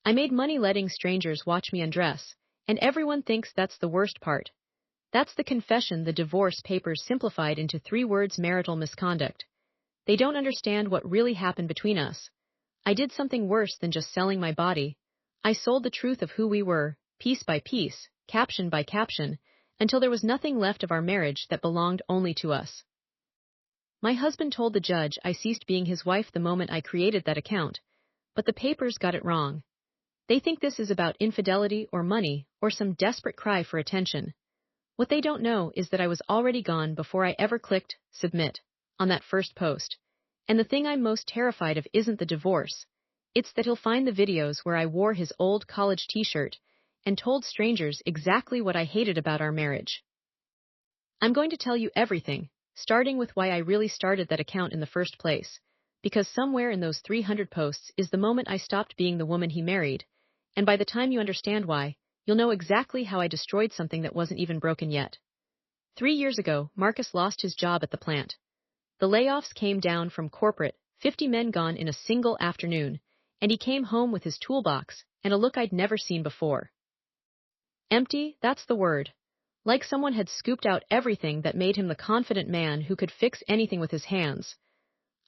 I made money letting strangers watch me undress, and everyone thinks that's the worst part. That's the confession the divorce papers simplified into 3 words: marital misconduct. They don't understand what really happened between us. I did something worse than just selling my body. I sold the truth of who we were, piece by piece, caption by caption, until there was nothing left of our marriage that belonged only to us. My husband told the judge I ceased being his wife the moment I created that account, but the papers got it wrong. They think this is about infidelity or money or some desperate cry for attention. What they don't know is that I was already gone before I ever clicked submit on that first post. And the thing I'm most terrified of isn't the divorce. It's that he'll find the videos where I wore his old college t-shirt and told strangers exactly what I hated about our marriage. I'm going to tell you everything, starting with why I really started that account in the first place, because somewhere in those 300 posts is the moment I stopped being the woman he married, and by the time you understand why, you'll know exactly how I destroyed something that wasn't even broken yet. 3 years ago, Marcus lost his job at the plant. The layoffs came down from corporate, 50 men gone in a single afternoon, and he came home with his toolbox and a look I'd never seen before. Empty, that's the word. Like someone had scooped out everything that made him the confident man who could fix anything with his hands.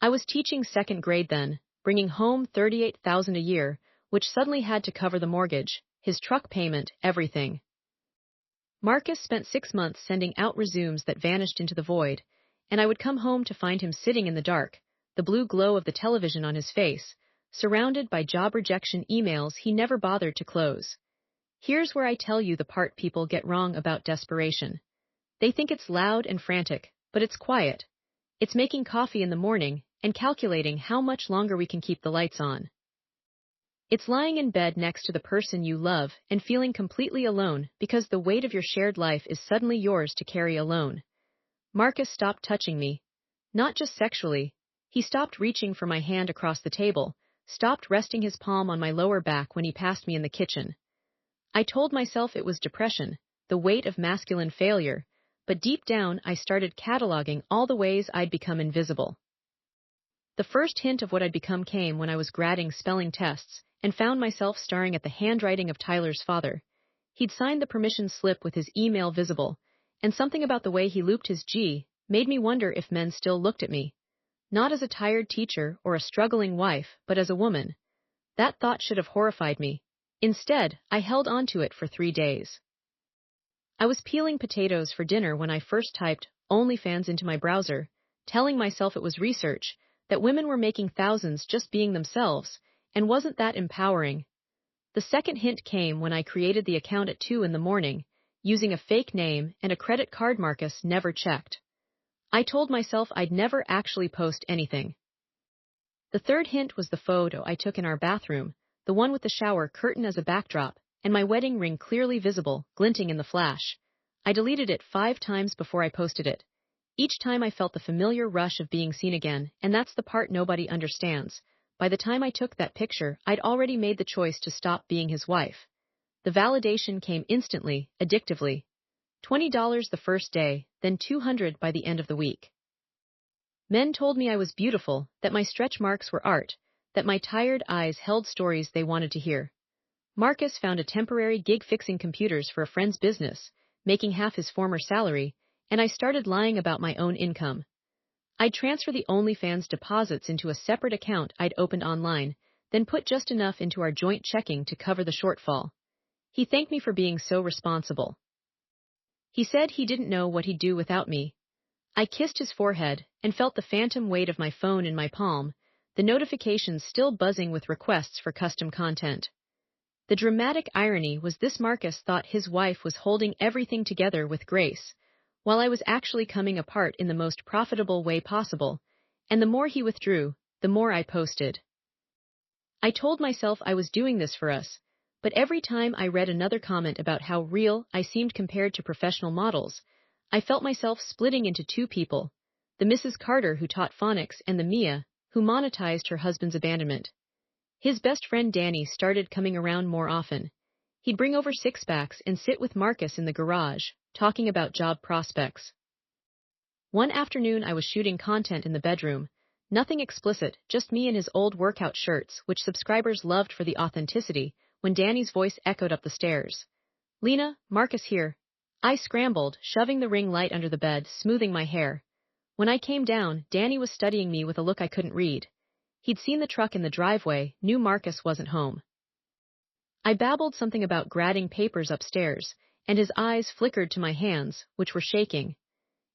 I was teaching 2nd grade then, bringing home $38,000 a year, which suddenly had to cover the mortgage, his truck payment, everything. Marcus spent 6 months sending out resumes that vanished into the void, and I would come home to find him sitting in the dark, the blue glow of the television on his face, surrounded by job rejection emails he never bothered to close. Here's where I tell you the part people get wrong about desperation. They think it's loud and frantic, but it's quiet. It's making coffee in the morning and calculating how much longer we can keep the lights on. It's lying in bed next to the person you love and feeling completely alone because the weight of your shared life is suddenly yours to carry alone. Marcus stopped touching me. Not just sexually. He stopped reaching for my hand across the table, stopped resting his palm on my lower back when he passed me in the kitchen. I told myself it was depression, the weight of masculine failure, but deep down I started cataloging all the ways I'd become invisible. The first hint of what I'd become came when I was grading spelling tests and found myself staring at the handwriting of Tyler's father. He'd signed the permission slip with his email visible, and something about the way he looped his G made me wonder if men still looked at me. Not as a tired teacher or a struggling wife, but as a woman. That thought should have horrified me. Instead, I held on to it for 3 days. I was peeling potatoes for dinner when I first typed OnlyFans into my browser, telling myself it was research, that women were making thousands just being themselves, and wasn't that empowering? The second hint came when I created the account at 2 in the morning, using a fake name and a credit card Marcus never checked. I told myself I'd never actually post anything. The third hint was the photo I took in our bathroom, the one with the shower curtain as a backdrop, and my wedding ring clearly visible, glinting in the flash. I deleted it 5 times before I posted it. Each time I felt the familiar rush of being seen again, and that's the part nobody understands. By the time I took that picture, I'd already made the choice to stop being his wife. The validation came instantly, addictively. $20 the first day, then $200 by the end of the week. Men told me I was beautiful, that my stretch marks were art, that my tired eyes held stories they wanted to hear. Marcus found a temporary gig fixing computers for a friend's business, making half his former salary, and I started lying about my own income. I'd transfer the OnlyFans deposits into a separate account I'd opened online, then put just enough into our joint checking to cover the shortfall. He thanked me for being so responsible. He said he didn't know what he'd do without me. I kissed his forehead and felt the phantom weight of my phone in my palm, the notifications still buzzing with requests for custom content. The dramatic irony was this: Marcus thought his wife was holding everything together with grace, while I was actually coming apart in the most profitable way possible, and the more he withdrew, the more I posted. I told myself I was doing this for us, but every time I read another comment about how real I seemed compared to professional models, I felt myself splitting into 2 people, the Mrs. Carter who taught phonics and the Mia who monetized her husband's abandonment. His best friend Danny started coming around more often. He'd bring over 6-packs and sit with Marcus in the garage, talking about job prospects. One afternoon I was shooting content in the bedroom, nothing explicit, just me in his old workout shirts, which subscribers loved for the authenticity, when Danny's voice echoed up the stairs. "Lena, Marcus here." I scrambled, shoving the ring light under the bed, smoothing my hair. When I came down, Danny was studying me with a look I couldn't read. He'd seen the truck in the driveway, knew Marcus wasn't home. I babbled something about grabbing papers upstairs, and his eyes flickered to my hands, which were shaking.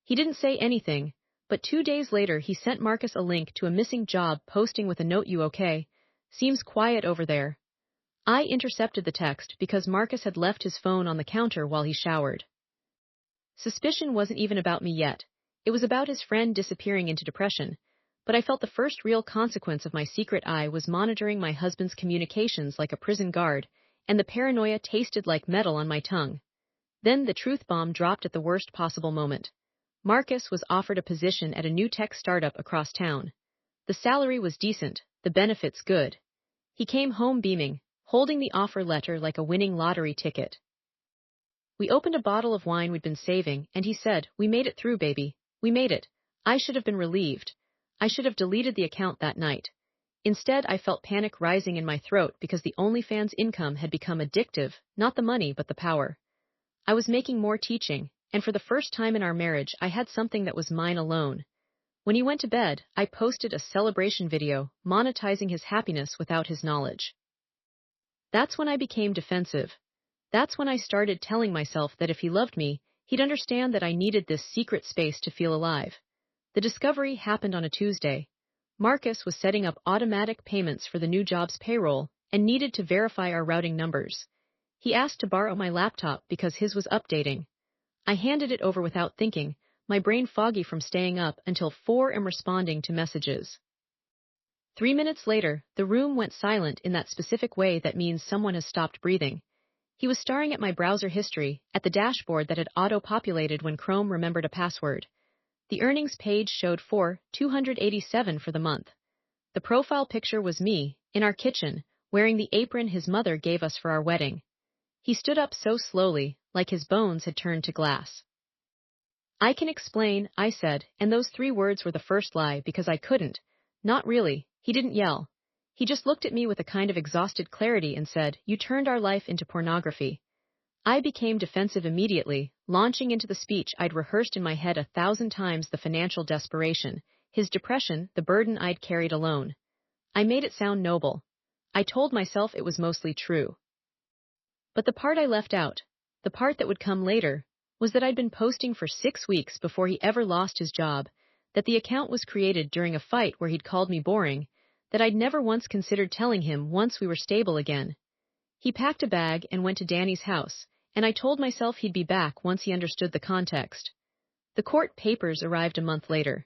He didn't say anything, but 2 days later he sent Marcus a link to a missing job posting with a note, "You okay? Seems quiet over there." I intercepted the text because Marcus had left his phone on the counter while he showered. Suspicion wasn't even about me yet. It was about his friend disappearing into depression, but I felt the first real consequence of my secret eye was monitoring my husband's communications like a prison guard, and the paranoia tasted like metal on my tongue. Then the truth bomb dropped at the worst possible moment. Marcus was offered a position at a new tech startup across town. The salary was decent, the benefits good. He came home beaming, holding the offer letter like a winning lottery ticket. We opened a bottle of wine we'd been saving, and he said, "We made it through, baby. We made it." I should have been relieved. I should have deleted the account that night. Instead, I felt panic rising in my throat because the OnlyFans income had become addictive, not the money but the power. I was making more teaching, and for the first time in our marriage I had something that was mine alone. When he went to bed, I posted a celebration video, monetizing his happiness without his knowledge. That's when I became defensive. That's when I started telling myself that if he loved me, he'd understand that I needed this secret space to feel alive. The discovery happened on a Tuesday. Marcus was setting up automatic payments for the new job's payroll and needed to verify our routing numbers. He asked to borrow my laptop because his was updating. I handed it over without thinking, my brain foggy from staying up until 4 a.m. responding to messages. 3 minutes later, the room went silent in that specific way that means someone has stopped breathing. He was staring at my browser history, at the dashboard that had auto-populated when Chrome remembered a password. The earnings page showed $287 for the month. The profile picture was me, in our kitchen, wearing the apron his mother gave us for our wedding. He stood up so slowly, like his bones had turned to glass. "I can explain," I said, and those 3 words were the first lie because I couldn't. Not really. He didn't yell. He just looked at me with a kind of exhausted clarity and said, "You turned our life into pornography." I became defensive immediately, launching into the speech I'd rehearsed in my head 1,000 times: the financial desperation, his depression, the burden I'd carried alone. I made it sound noble. I told myself it was mostly true. But the part I left out, the part that would come later, was that I'd been posting for 6 weeks before he ever lost his job, that the account was created during a fight where he'd called me boring, that I'd never once considered telling him once we were stable again. He packed a bag and went to Danny's house, and I told myself he'd be back once he understood the context. The court papers arrived a month later.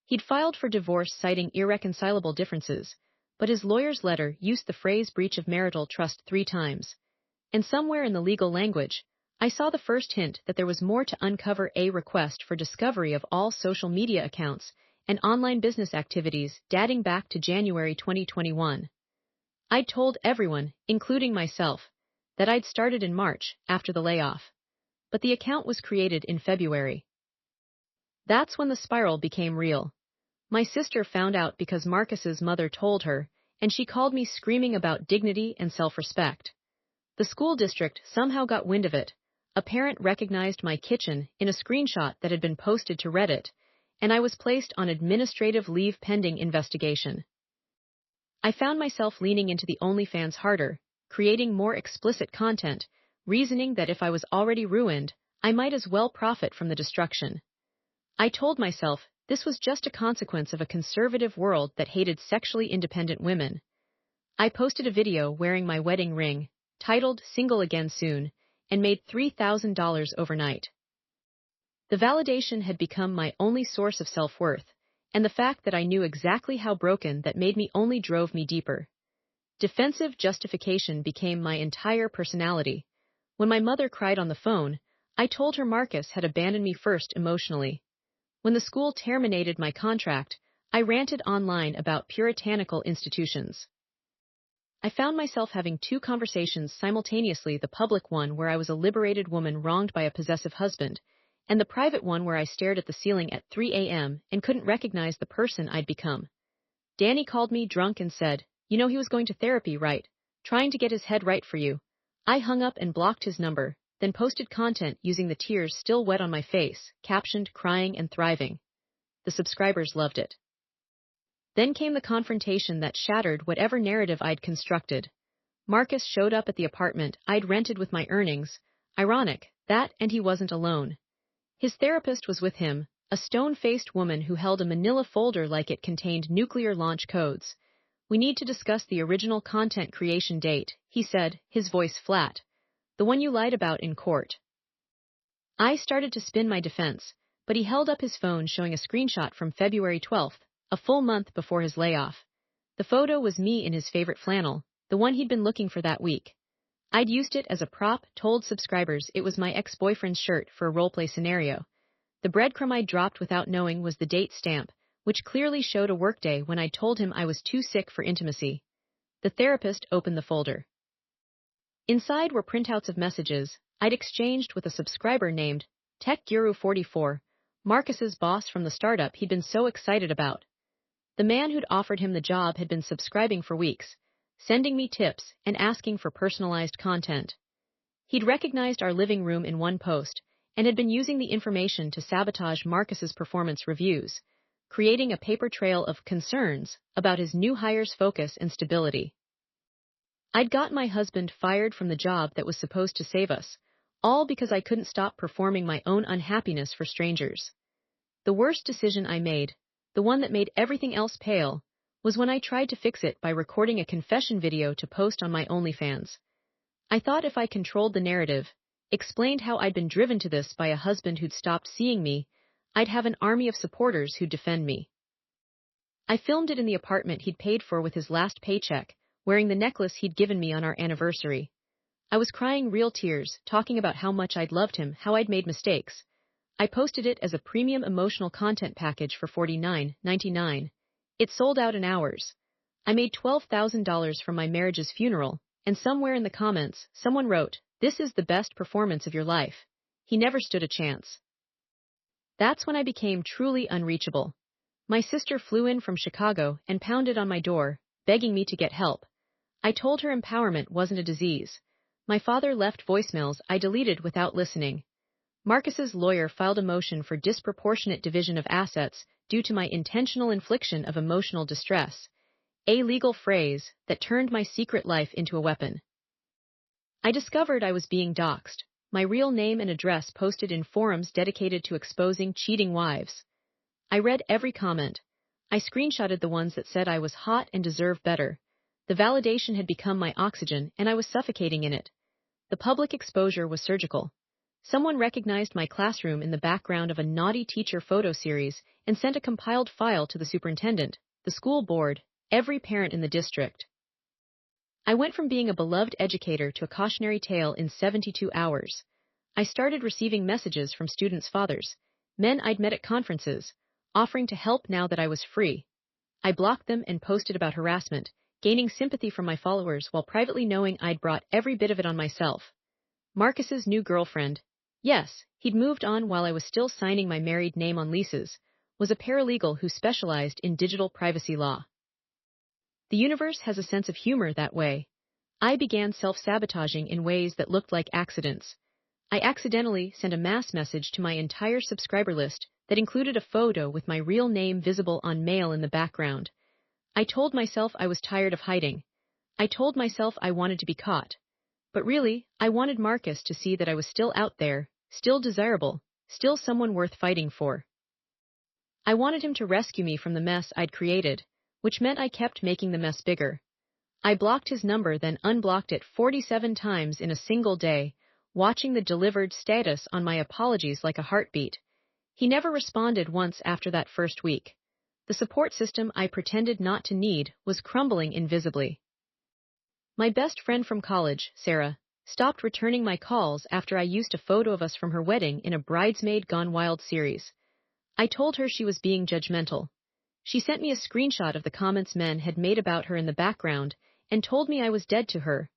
He'd filed for divorce citing irreconcilable differences, but his lawyer's letter used the phrase breach of marital trust 3 times. And somewhere in the legal language, I saw the first hint that there was more to uncover: a request for discovery of all social media accounts and online business activities dating back to January 2021. I'd told everyone, including myself, that I'd started in March, after the layoff. But the account was created in February. That's when the spiral became real. My sister found out because Marcus's mother told her, and she called me screaming about dignity and self-respect. The school district somehow got wind of it. A parent recognized my kitchen in a screenshot that had been posted to Reddit, and I was placed on administrative leave pending investigation. I found myself leaning into the OnlyFans harder, creating more explicit content, reasoning that if I was already ruined, I might as well profit from the destruction. I told myself this was just a consequence of a conservative world that hated sexually independent women. I posted a video wearing my wedding ring, titled "Single Again Soon," and made $3,000 overnight. The validation had become my only source of self-worth, and the fact that I knew exactly how broken that made me only drove me deeper. Defensive justification became my entire personality. When my mother cried on the phone, I told her Marcus had abandoned me first emotionally. When the school terminated my contract, I ranted online about puritanical institutions. I found myself having 2 conversations simultaneously: the public one where I was a liberated woman wronged by a possessive husband, and the private one where I stared at the ceiling at 3 a.m. and couldn't recognize the person I'd become. Danny called me drunk and said, "You know he was going to therapy, right?" trying to get his head right for you. I hung up and blocked his number, then posted content using the tears still wet on my face, captioned crying and thriving. The subscribers loved it. Then came the confrontation that shattered whatever narrative I'd constructed. Marcus showed up at the apartment I'd rented with my earnings. Ironic, that, and he wasn't alone. His therapist was with him, a stone-faced woman who held a manila folder like it contained nuclear launch codes. "We need to discuss the original content creation date," he said, his voice flat. "The one you lied about in court." I started to spin my defense, but he held up his phone showing a screenshot from February 12th, a full month before his layoff. The photo was me in his favorite flannel, the one he'd been looking for that week. I'd used it as a prop, told subscribers it was my ex-boyfriend's shirt for a roleplay scenario. The breadcrumb I dropped without knowing was the date stamp, which clearly showed a workday when I told him I was too sick for intimacy. The therapist opened the folder. Inside were printouts of messages I'd exchanged with a subscriber named Tech Guru 44, Marcus's boss from the startup he'd been so excited about. The man who'd offered him the job had been subscribing for weeks, sending me tips and asking for personalized content. He'd recognized our living room in one post and had been using the information to sabotage Marcus's performance reviews, creating a paper trail of concerns about his new hire's focus and stability. I'd got my husband fired from the job that was supposed to save us, all because I couldn't stop performing my own unhappiness for strangers. The worst decision I made, the one that made everything else pale, was when I tried to fix it by recording a confession video to post on my OnlyFans. I thought if I controlled the narrative, explained how I'd been driven to this by a husband who'd stopped seeing me, I'd have an army of supporters who'd defend me. I filmed it in the apartment he'd paid for with his last paycheck, wearing the necklace he'd given me on our anniversary. I was crying real tears, talking about how much I'd loved him, how I'd made mistakes. I posted it as a premium emotional content package for $49.99. It sold out in hours. I made $12,000 from my marriage's funeral, and somewhere in the comments, someone wrote, "This is the best performance of your life." He never stood a chance. That's when I became truly unreachable. My sister flew in from Chicago and pounded on my door, begging me to get help. I told her empowerment wasn't a disease. My father left voicemails I deleted without listening. Marcus's lawyer filed a motion for disproportionate division of assets due to my intentional infliction of emotional distress, a legal phrase that turned my secret life into a weapon. I discovered I was being doxxed, my real name and address posted in forums dedicated to exposing cheating wives. I read every comment. I screenshotted the ones that said I was hot and deserved better. The validation had become my oxygen, and I was suffocating in it. The public exposure was surgical. Someone recognized my classroom in the background of a naughty teacher photo series and sent a compiled file to the superintendent, the school board, every parent in the district. I went from being a beloved educator to a cautionary tale in 72 hours. I started receiving messages from students' fathers, men I'd met at conferences, offering to help now that I was free. I blocked them and posted about harassment, gaining sympathy from my followers while privately knowing I'd brought every bit of it on myself. Marcus's new girlfriend, yes, he'd moved on while I was still signing my married name on leases, was a paralegal who specialized in digital privacy law. The universe has a sense of humor that way. I began self-sabotaging in ways that looked like accidents. I accidentally sent a mass message to my entire subscriber list that included a photo with my real name visible on mail in the background. I told myself I was tired of hiding. I told myself I wanted to be caught. But really, I wanted Marcus to see that I was still out there, still desirable, still someone worth fighting for. I wanted him to rescue me from the mess I'd created, which meant I kept making the mess bigger. I blocked his number, then unblocked it 47 times in a single day, watching the delivered status on my apologies like a heartbeat. He never responded once after that first week. The support system I pretended not to need was crumbling invisibly. My best friend from college, Sarah, stopped returning my calls after I used a photo of us from her wedding in a Bridesmaid Gone Wild series. I told her she was being judgmental. She sent me a screenshot of the comments men had made about her in the background and told me I was dead to her.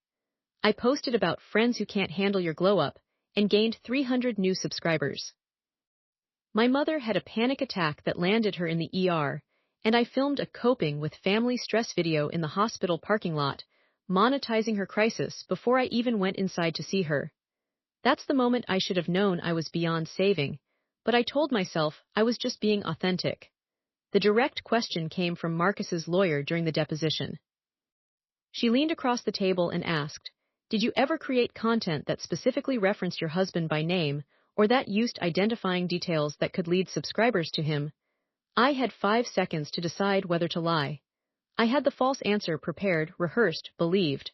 I posted about friends who can't handle your glow-up and gained 300 new subscribers. My mother had a panic attack that landed her in the ER, and I filmed a coping with family stress video in the hospital parking lot, monetizing her crisis before I even went inside to see her. That's the moment I should have known I was beyond saving, but I told myself I was just being authentic. The direct question came from Marcus's lawyer during the deposition. She leaned across the table and asked, "Did you ever create content that specifically referenced your husband by name, or that used identifying details that could lead subscribers to him?" I had 5 seconds to decide whether to lie. I had the false answer prepared, rehearsed, believed.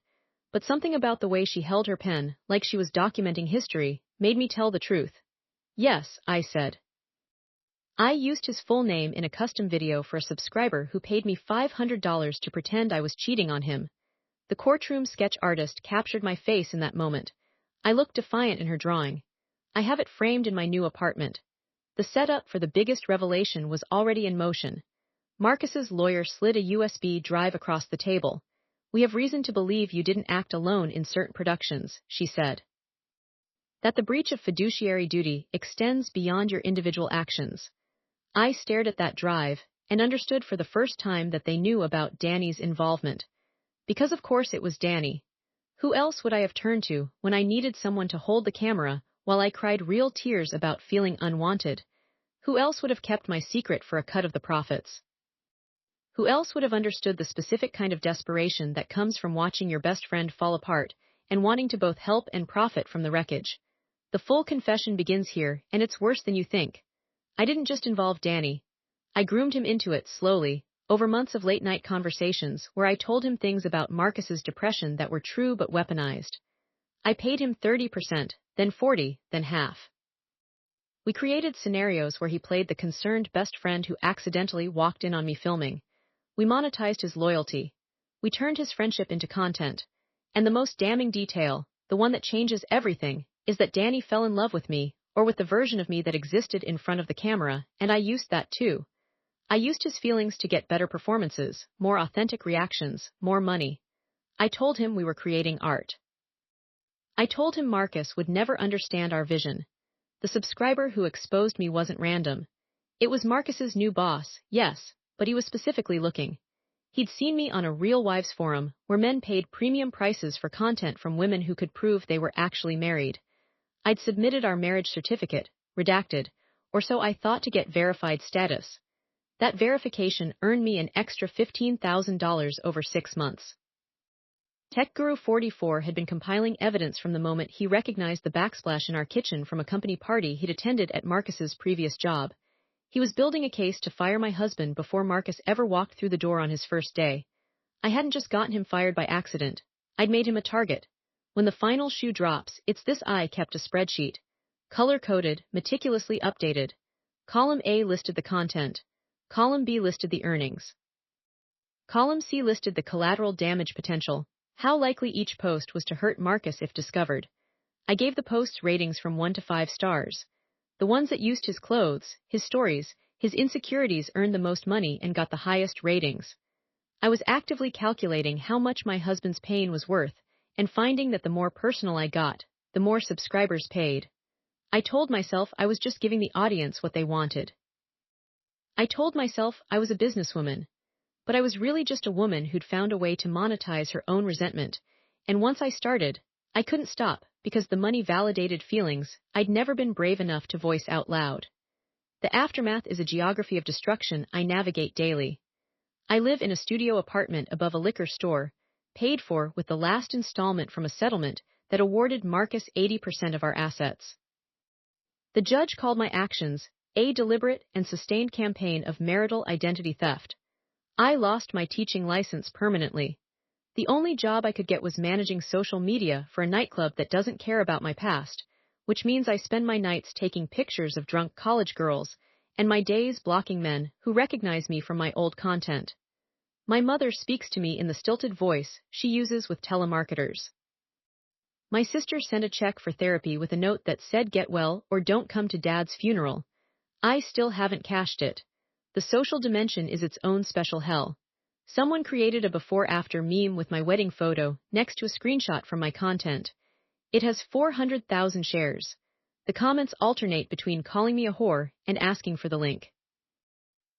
But something about the way she held her pen, like she was documenting history, made me tell the truth. "Yes," I said. I used his full name in a custom video for a subscriber who paid me $500 to pretend I was cheating on him. The courtroom sketch artist captured my face in that moment. I looked defiant in her drawing. I have it framed in my new apartment. The setup for the biggest revelation was already in motion. Marcus's lawyer slid a USB drive across the table. "We have reason to believe you didn't act alone in certain productions," she said. "That the breach of fiduciary duty extends beyond your individual actions." I stared at that drive and understood for the first time that they knew about Danny's involvement. Because of course it was Danny. Who else would I have turned to when I needed someone to hold the camera while I cried real tears about feeling unwanted? Who else would have kept my secret for a cut of the profits? Who else would have understood the specific kind of desperation that comes from watching your best friend fall apart and wanting to both help and profit from the wreckage? The full confession begins here, and it's worse than you think. I didn't just involve Danny. I groomed him into it slowly, over months of late-night conversations where I told him things about Marcus's depression that were true but weaponized. I paid him 30%, then 40%, then half. We created scenarios where he played the concerned best friend who accidentally walked in on me filming. We monetized his loyalty. We turned his friendship into content. And the most damning detail, the one that changes everything, is that Danny fell in love with me, or with the version of me that existed in front of the camera, and I used that too. I used his feelings to get better performances, more authentic reactions, more money. I told him we were creating art. I told him Marcus would never understand our vision. The subscriber who exposed me wasn't random. It was Marcus's new boss, yes, but he was specifically looking. He'd seen me on a Real Wives forum where men paid premium prices for content from women who could prove they were actually married. I'd submitted our marriage certificate, redacted, or so I thought, to get verified status. That verification earned me an extra $15,000 over 6 months. Tech Guru 44 had been compiling evidence from the moment he recognized the backsplash in our kitchen from a company party he'd attended at Marcus's previous job. He was building a case to fire my husband before Marcus ever walked through the door on his first day. I hadn't just gotten him fired by accident. I'd made him a target. When the final shoe drops, it's this: I kept a spreadsheet. Color-coded, meticulously updated. Column A listed the content. Column B listed the earnings. Column C listed the collateral damage potential, how likely each post was to hurt Marcus if discovered. I gave the posts ratings from 1 to 5 stars. The ones that used his clothes, his stories, his insecurities earned the most money and got the highest ratings. I was actively calculating how much my husband's pain was worth, and finding that the more personal I got, the more subscribers paid. I told myself I was just giving the audience what they wanted. I told myself I was a businesswoman, but I was really just a woman who'd found a way to monetize her own resentment, and once I started, I couldn't stop, because the money validated feelings I'd never been brave enough to voice out loud. The aftermath is a geography of destruction I navigate daily. I live in a studio apartment above a liquor store, paid for with the last installment from a settlement that awarded Marcus 80% of our assets. The judge called my actions a deliberate and sustained campaign of marital identity theft. I lost my teaching license permanently. The only job I could get was managing social media for a nightclub that doesn't care about my past, which means I spend my nights taking pictures of drunk college girls and my days blocking men who recognize me from my old content. My mother speaks to me in the stilted voice she uses with telemarketers. My sister sent a check for therapy with a note that said "get well or don't come to Dad's funeral." I still haven't cashed it. The social dimension is its own special hell. Someone created a before-after meme with my wedding photo next to a screenshot from my content. It has 400,000 shares. The comments alternate between calling me a whore and asking for the link.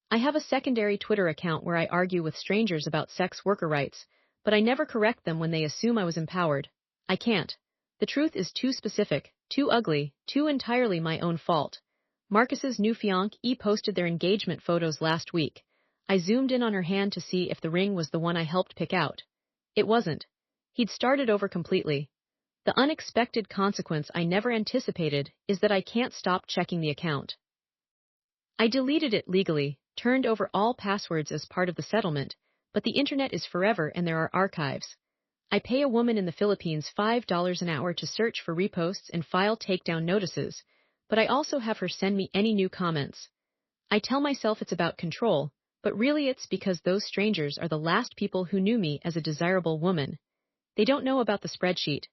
I have a secondary Twitter account where I argue with strangers about sex worker rights, but I never correct them when they assume I was empowered. I can't. The truth is too specific, too ugly, too entirely my own fault. Marcus's new fiancé posted their engagement photos last week. I zoomed in on her hand to see if the ring was the one I helped pick out. It wasn't. He'd started over completely. The unexpected consequence I never anticipated is that I can't stop checking the account. I deleted it legally, turned over all passwords as part of the settlement, but the internet is forever and there are archives. I pay a woman in the Philippines $5 an hour to search for reposts and file takedown notices, but I also have her send me any new comments. I tell myself it's about control, but really it's because those strangers are the last people who knew me as a desirable woman. They don't know about the spreadsheet.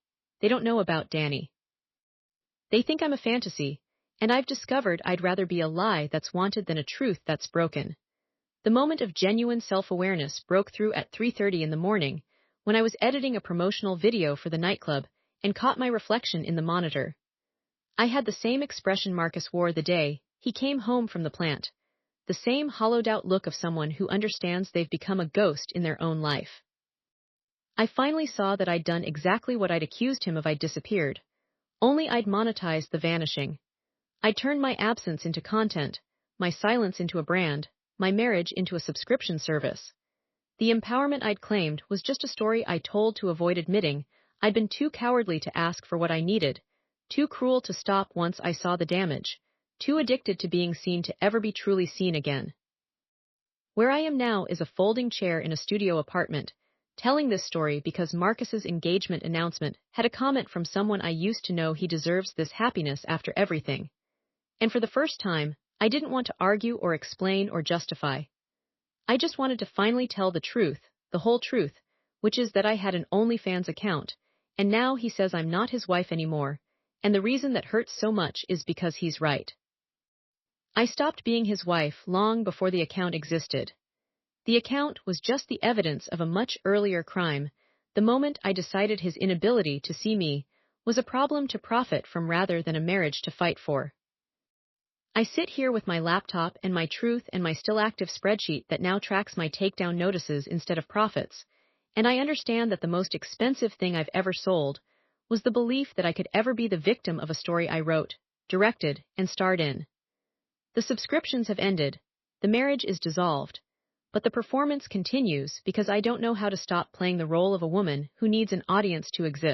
They don't know about Danny. They think I'm a fantasy, and I've discovered I'd rather be a lie that's wanted than a truth that's broken. The moment of genuine self-awareness broke through at 3:30 in the morning, when I was editing a promotional video for the nightclub and caught my reflection in the monitor. I had the same expression Marcus wore the day he came home from the plant, the same hollowed-out look of someone who understands they've become a ghost in their own life. I finally saw that I'd done exactly what I'd accused him of. I'd disappeared. Only I'd monetized the vanishing. I turned my absence into content, my silence into a brand, my marriage into a subscription service. The empowerment I'd claimed was just a story I told to avoid admitting I'd been too cowardly to ask for what I needed, too cruel to stop once I saw the damage, too addicted to being seen to ever be truly seen again. Where I am now is a folding chair in a studio apartment, telling this story because Marcus's engagement announcement had a comment from someone I used to know. He deserves this happiness after everything. And for the first time, I didn't want to argue or explain or justify. I just wanted to finally tell the truth, the whole truth, which is that I had an OnlyFans account, and now he says I'm not his wife anymore, and the reason that hurts so much is because he's right. I stopped being his wife long before the account existed. The account was just the evidence of a much earlier crime, the moment I decided his inability to see me was a problem to profit from rather than a marriage to fight for. I sit here with my laptop and my truth and my still active spreadsheet that now tracks my takedown notices instead of profits, and I understand that the most expensive thing I've ever sold was the belief that I could ever be the victim of a story I wrote, directed, and starred in. The subscriptions have ended, the marriage is dissolved, but the performance continues because I don't know how to stop playing the role of a woman who needs an audience to exist.